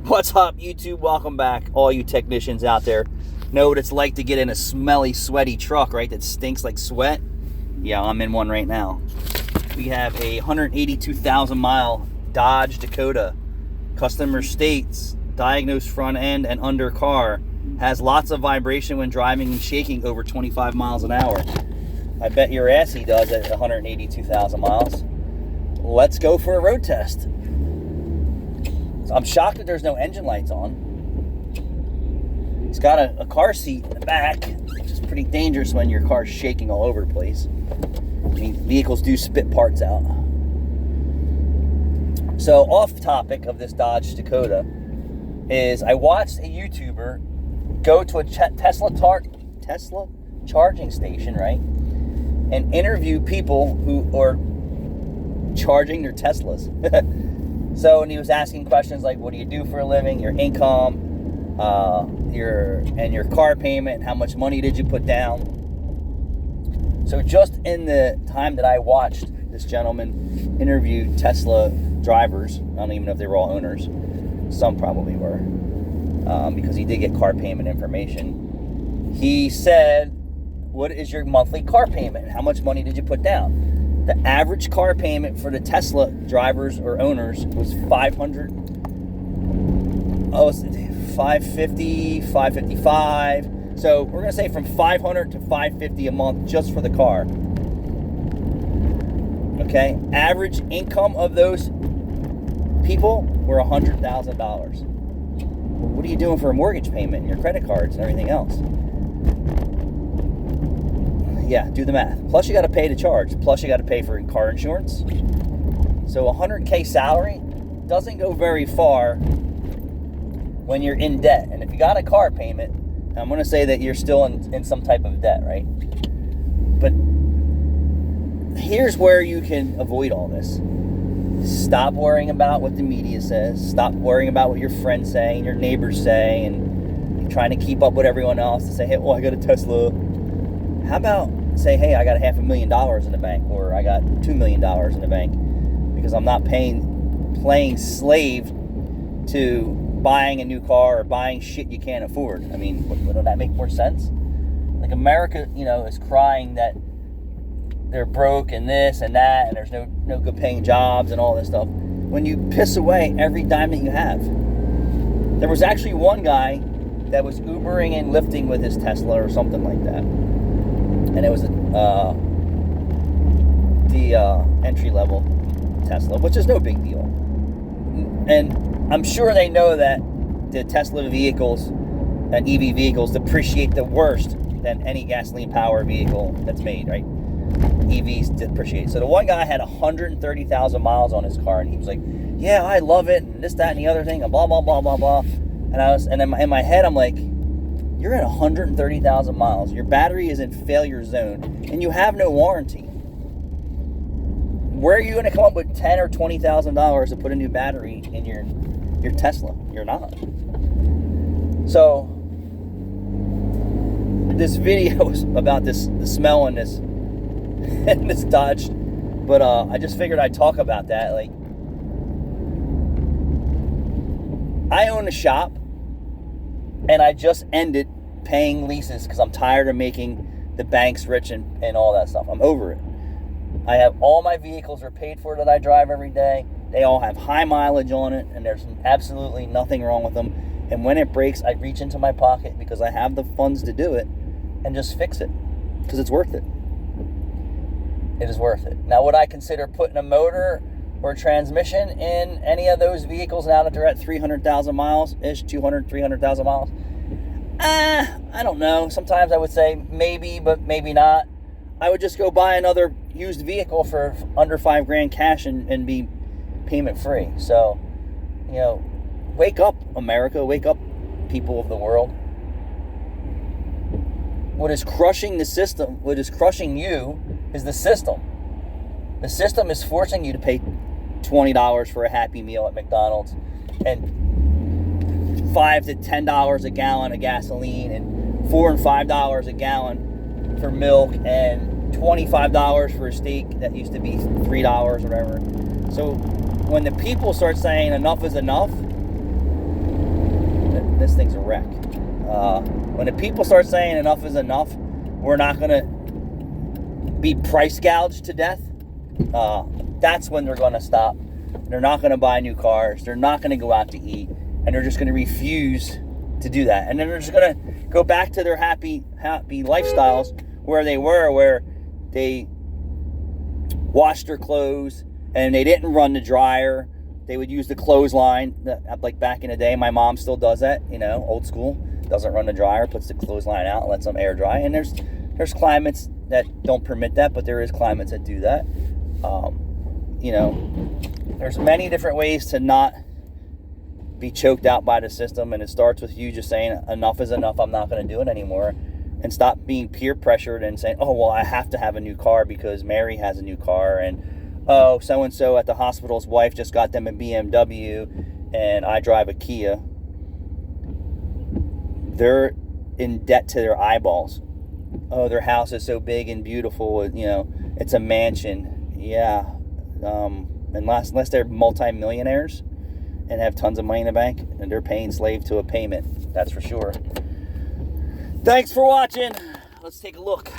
What's up, YouTube? Welcome back, all you technicians out there. Know what it's like to get in a smelly, sweaty truck, right? That stinks like sweat. Yeah, I'm in one right now. We have a 182,000 mile Dodge Dakota. Customer states, diagnosed front end and under car. Has lots of vibration when driving and shaking over 25 miles an hour. I bet your ass he does at 182,000 miles. Let's go for a road test. So I'm shocked that there's no engine lights on. He's got a car seat in the back, which is pretty dangerous when your car's shaking all over the place. I mean, vehicles do spit parts out. So off topic of this Dodge Dakota is I watched a YouTuber go to a Tesla charging station, right? And interview people who are charging their Teslas. So, and he was asking questions like, what do you do for a living, your income, your car payment, how much money did you put down? So just in the time that I watched this gentleman interview Tesla drivers, I don't even know if they were all owners, some probably were, because he did get car payment information. He said, what is your monthly car payment? How much money did you put down? The average car payment for the Tesla drivers or owners was $550, $555. So we're gonna say from $500 to $550 a month just for the car. Okay, average income of those people were $100,000. What are you doing for a mortgage payment and your credit cards and everything else? Yeah, do the math. Plus you got to pay to charge. Plus you got to pay for car insurance. So $100K salary doesn't go very far when you're in debt. And if you got a car payment, I'm going to say that you're still in some type of debt, right? But here's where you can avoid all this. Stop worrying about what the media says. Stop worrying about what your friends say and your neighbors say, and you're trying to keep up with everyone else to say, hey, well, I got a Tesla. How about say, hey, I got $500,000 in the bank, or I got $2 million in the bank, because I'm not playing slave to buying a new car or buying shit you can't afford. I mean, wouldn't that make more sense? Like America, is crying that they're broke and this and that, and there's no good paying jobs and all this stuff. When you piss away every dime that you have. There was actually one guy that was Ubering and lifting with his Tesla or something like that. And it was the entry-level Tesla, which is no big deal. And I'm sure they know that the Tesla vehicles and EV vehicles depreciate the worst than any gasoline-powered vehicle that's made, right? EVs depreciate. So the one guy had 130,000 miles on his car, and he was like, yeah, I love it, and this, that, and the other thing, and blah, blah, blah, blah, blah. And in my head, I'm like, you're at 130,000 miles. Your battery is in failure zone, and you have no warranty. Where are you going to come up with $10,000 or $20,000 to put a new battery in your Tesla? You're not. So this video is about the smell in this in this Dodge, but I just figured I'd talk about that. Like, I own a shop, and I just ended paying leases because I'm tired of making the banks rich and all that stuff. I'm over it. I have all my vehicles are paid for that I drive every day. They all have high mileage on it, and there's absolutely nothing wrong with them. And when it breaks, I reach into my pocket because I have the funds to do it and just fix it because it's worth it. It is worth it. Now, would I consider putting a motor or transmission in any of those vehicles now that they're at 300,000 miles-ish, 200, 300,000 miles? I don't know. Sometimes I would say maybe, but maybe not. I would just go buy another used vehicle for under $5,000 cash and be payment free. So, wake up, America. Wake up, people of the world. What is crushing the system, what is crushing you, is the system. The system is forcing you to pay $20 for a Happy Meal at McDonald's and $5 to $10 a gallon of gasoline and $4 and $5 a gallon for milk and $25 for a steak that used to be $3 or whatever. So when the people start saying enough is enough, wreck. When the people start saying enough is enough, we're not going to be price gouged to death, that's when they're going to stop. They're not going to buy new cars. They're not going to go out to eat. And they're just going to refuse to do that. And then they're just going to go back to their happy lifestyles where they were, where they washed their clothes and they didn't run the dryer. They would use the clothesline, like back in the day. My mom still does that, old school. Doesn't run the dryer, puts the clothesline out and lets them air dry. And there's climates that don't permit that, but there is climates that do that. There's many different ways to not be choked out by the system, and it starts with you just saying enough is enough. I'm not going to do it anymore, and stop being peer pressured and saying, oh well, I have to have a new car because Mary has a new car, and oh, so and so at the hospital's wife just got them a BMW and I drive a Kia. They're in debt to their eyeballs. Oh, their house is so big and beautiful, it's a mansion. Yeah, unless they're multi-millionaires and have tons of money in the bank, and they're paying slave to a payment. That's for sure. Thanks for watching. Let's take a look.